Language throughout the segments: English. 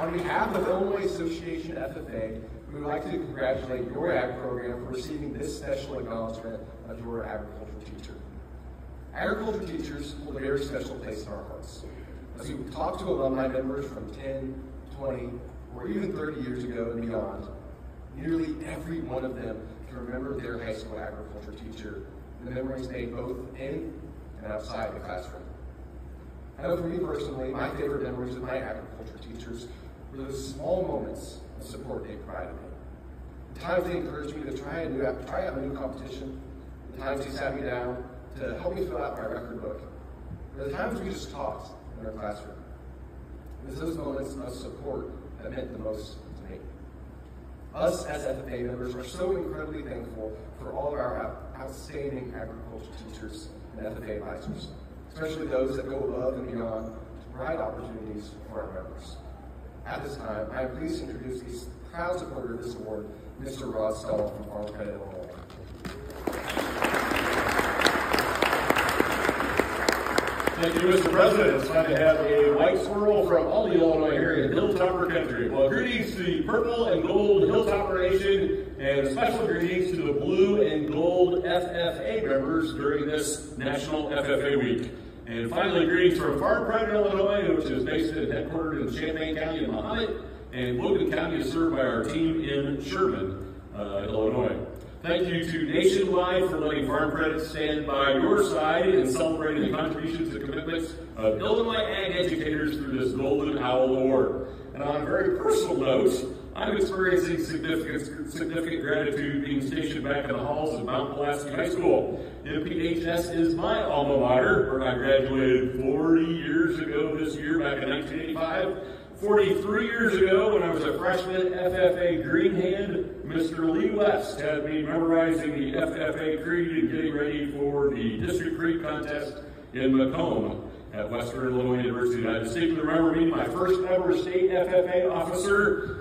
On behalf of Illinois Association FFA, we would like to congratulate your ag program for receiving this special acknowledgement of your agriculture teacher. Agriculture teachers hold a very special place in our hearts. As we talk to alumni members from 10, 20, or even 30 years ago and beyond, nearly every one of them can remember their high school agriculture teacher and the memories made both in and outside the classroom. I know for me personally, my favorite memories of my agriculture teachers were those small moments of support they provided me. The times they encouraged me to try out a new competition, the times they sat me down to help me fill out my record book, or the times we just talked in our classroom. It was those moments of support that meant the most to me. Us as FFA members are so incredibly thankful for all of our outstanding agriculture teachers and FFA advisors, especially those that go above and beyond to provide opportunities for our members. At this time, I am pleased to introduce the proud supporter of this award, Mr. Rod Stoll from Farm Credit, Illinois. Thank you, Mr. President. It's time to have a white squirrel from all the Illinois area, Hilltopper country. Well, greetings to the purple and gold Hilltopper Nation, and special greetings to the blue and gold FFA members during this National FFA Week. And finally, greetings from Farm Credit, Illinois, which is based and headquartered in Champaign County in Mahomet, and Logan County is served by our team in Sherman, Illinois. Thank you to Nationwide for letting Farm Credit stand by your side and celebrating the contributions and commitments of Illinois ag educators through this Golden Owl Award. And on a very personal note, I'm experiencing significant gratitude being stationed back in the halls of Mount Pulaski High School. MPHS is my alma mater, where I graduated 40 years ago this year, back in 1985. 43 years ago, when I was a freshman FFA green hand, Mr. Lee West had me memorizing the FFA Creed and getting ready for the District Creed contest in Macomb at Western Illinois University. I distinctly remember meeting my first ever state FFA officer,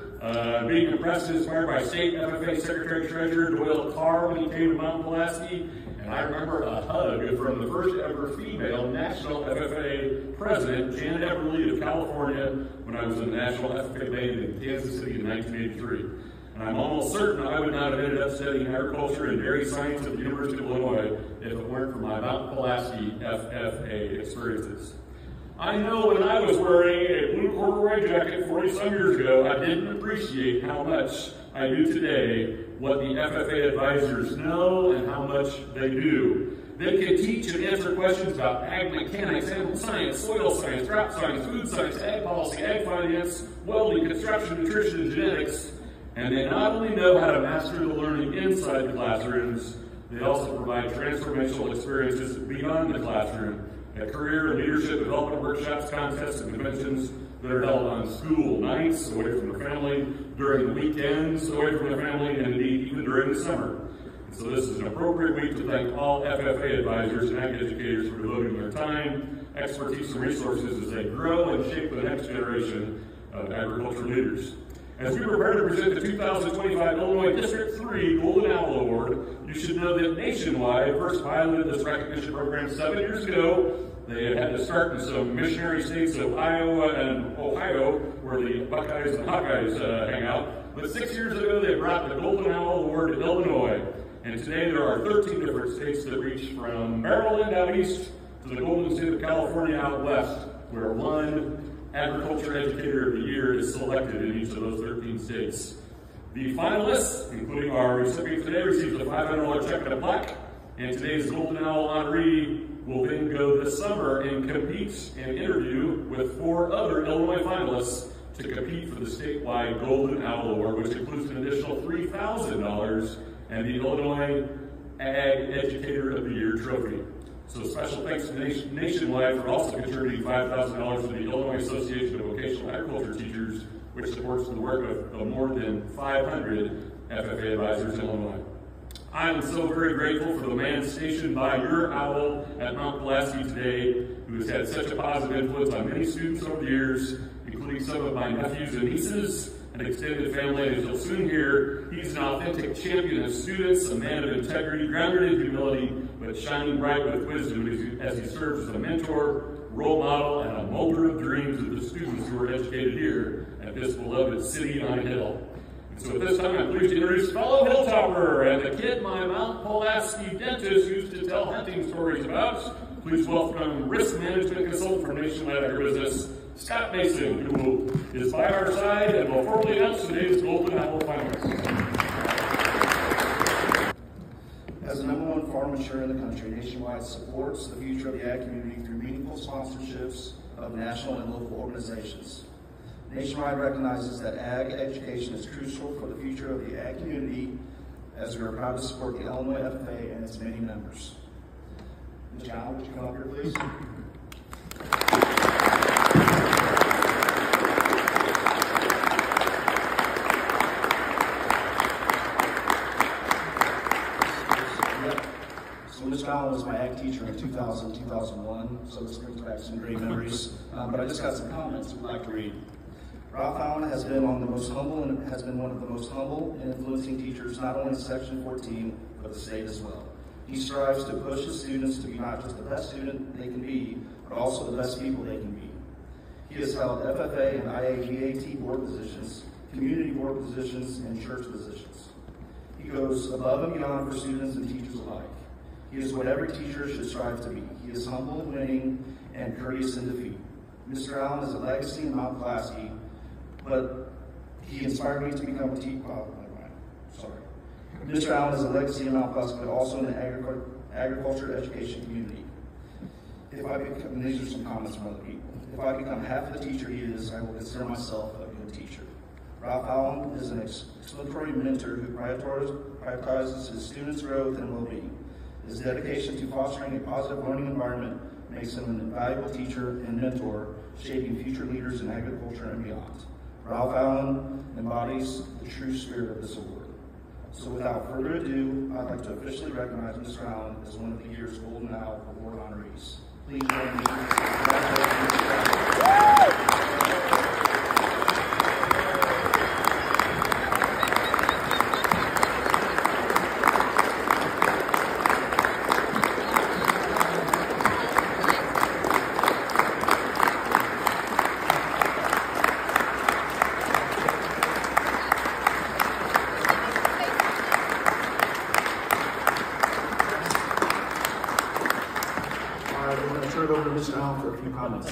being impressed and inspired by State FFA Secretary-Treasurer Doyle Carr when he came to Mount Pulaski. And I remember a hug from the first ever female National FFA President, Janet Everly of California, when I was in the National FFA Band in Kansas City in 1983. And I'm almost certain I would not have ended up studying agriculture and dairy science at the University of Illinois if it weren't for my Mount Pulaski FFA experiences. I know when I was wearing a blue corduroy jacket 40-some years ago, I didn't appreciate how much I do today what the FFA advisors know and how much they do. They can teach and answer questions about ag mechanics, animal science, soil science, drought science, food science, ag policy, ag finance, welding, construction, nutrition, and genetics. And they not only know how to master the learning inside the classrooms, they also provide transformational experiences beyond the classroom at career and leadership development workshops, contests, and conventions that are held on school nights, away from their family, during the weekends, away from their family, and indeed even during the summer. And so this is an appropriate week to thank all FFA advisors and ag educators for devoting their time, expertise, and resources as they grow and shape the next generation of agriculture leaders. As we prepare to present the 2025 Illinois District 3 Golden Owl Award, you should know that Nationwide first piloted this recognition program 7 years ago. They had to start in some missionary states of Iowa and Ohio, where the Buckeyes and Hawkeyes hang out. But 6 years ago, they brought the Golden Owl Award to Illinois. And today, there are 13 different states that reach from Maryland out east to the Golden State of California out west, where one Agriculture Educator of the Year is selected in each of those 13 states. The finalists, including our recipient today, received a $500 check and a plaque, and today's Golden Owl honoree will then go this summer and compete and interview with 4 other Illinois finalists to compete for the statewide Golden Owl Award, which includes an additional $3,000 and the Illinois Ag Educator of the Year trophy. So special thanks to Nationwide for also contributing $5,000 to the Illinois Association of Vocational Agriculture Teachers, which supports the work of more than 500 FFA advisors in Illinois. I am so very grateful for the man stationed by your owl at Mount Pulaski today, who has had such a positive influence on many students over the years, including some of my nephews and nieces, and extended family. And as you'll soon hear, he's an authentic champion of students, a man of integrity, grounded in humility, but shining bright with wisdom as he serves as a mentor, role model, and a molder of dreams of the students who are educated here at this beloved city on a hill. And so at this time, I'm pleased to introduce fellow Hilltopper and the kid my Mount Pulaski dentist used to tell hunting stories about. Please welcome risk management consultant from Nationwide Agribusiness, Scott Mason, who is by our side and will formally announce today's Golden Owl finalists. As the #1 farm insurer in the country, Nationwide supports the future of the ag community through meaningful sponsorships of national and local organizations. Nationwide recognizes that ag education is crucial for the future of the ag community, as we are proud to support the Illinois FFA and its many members. Ms. John, would you come up here, please? So Ms. Fallon was my ag teacher in 2000, 2001, so this brings back some great memories. But I just got some comments I'd like to read. Ralph Fallon has been one of the most humble and influencing teachers, not only in Section 14, but the state as well. He strives to push his students to be not just the best student they can be, but also the best people they can be. He has held FFA and IAVAT board positions, community board positions, and church positions. He goes above and beyond for students and teachers alike. He is what every teacher should strive to be. He is humble, winning, and courteous in defeat. Mr. Allen is a legacy in Mount Pulaski, but he inspired me to become a teacher. Mr. Allen is a legacy in Mount Pulaski, but also in the agriculture education community. And these are some comments from other people. If I become half the teacher he is, I will consider myself a good teacher. Ralph Allen is an exemplary mentor who prioritizes his students' growth and well-being. His dedication to fostering a positive learning environment makes him an invaluable teacher and mentor, shaping future leaders in agriculture and beyond. Ralph Allen embodies the true spirit of this award. So without further ado, I'd like to officially recognize Mr. Allen as one of the year's Golden Owl Award honorees. Please join me in congratulating Mr. Allen. Turn it over to Mr. Allen for a few comments.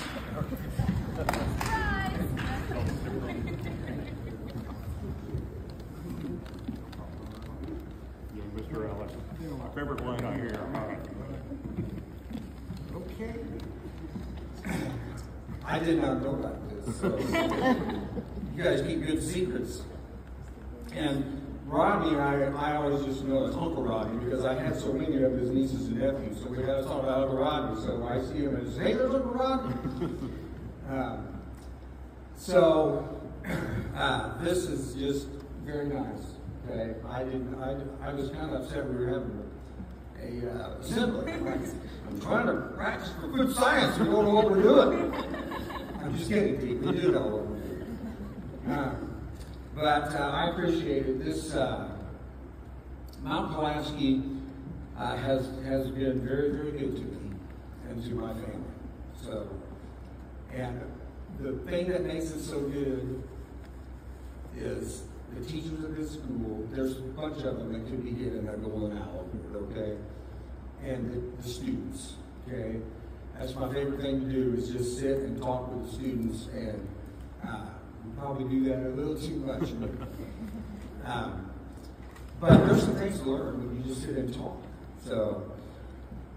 Mr. Allen, my favorite line I hear. Okay. I did not know about this, so you guys keep good secrets. And Rodney and I always just know as Uncle Rodney because I had so many of his nieces and nephews, so we got to talk about Uncle Rodney. So I see him as, hey, there's Uncle Rodney. This is just very nice. Okay, I was kind of upset we were having a assembly. I'm trying to practice for good science. We don't know what we're doing. I'm just kidding, Pete. We do know what we're doing. But I appreciate it. This Mount Pulaski has been very, very good to me and to my family. So, and the thing that makes it so good is the teachers of this school. There's a bunch of them that could be hit in that Golden Owl Award, okay? And the students, okay? That's my favorite thing to do is just sit and talk with the students and probably do that a little too much. But there's some things to learn when you just sit and talk. So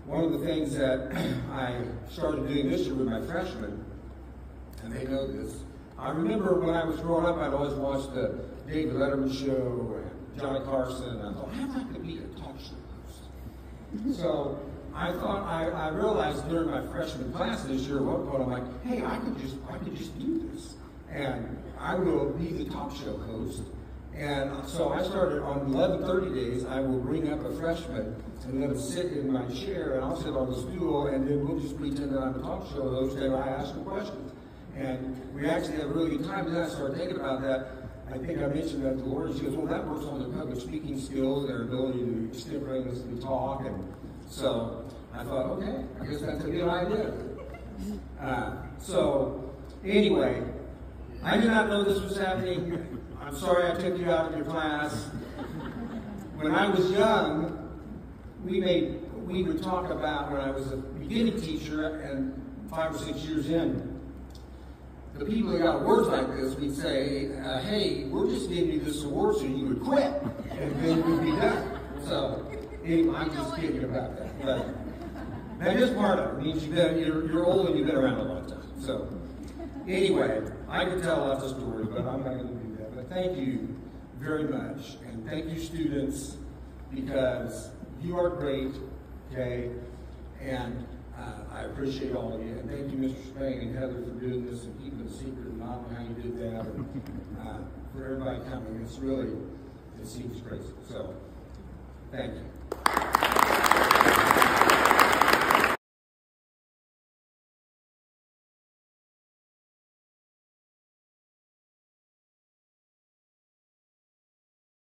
one of the things that I started doing this year with my freshmen, and they know this, I remember when I was growing up, I'd always watch the David Letterman show and Johnny Carson, and I thought, how am I going to be a talk show host? So I thought, I realized during my freshman class this year, at one point, I'm like, hey, I could just do this. And I will be the talk show host. And so I started on 11:30 days, I will bring up a freshman and let him sit in my chair, and I'll sit on the stool, and then we'll just pretend that I'm a talk show host, and I ask him questions. And we actually have a really good time. Then I started thinking about that. I think I mentioned that to Lord, and she goes, well, that works on their public speaking skills, their ability to extemporaneously talk. And so I thought, okay, I guess that's a good idea. So, anyway, I did not know this was happening. I'm sorry I took you out of your class. When I was young, we would talk about when I was a beginning teacher and 5 or 6 years in, the people that got awards like this, we'd say, hey, we're just giving you this award so you would quit, and then we'd be done. So, anyway, I'm just kidding about that. But that is part of it. It means you're old and you've been around a long time. So, anyway, I could tell lots of stories, but I'm not going to do that. But thank you very much, and thank you, students, because you are great, okay? And I appreciate all of you. And thank you, Mr. Payne and Heather, for doing this and keeping it secret and not knowing how you did that. And for everybody coming, it seems crazy. So, thank you.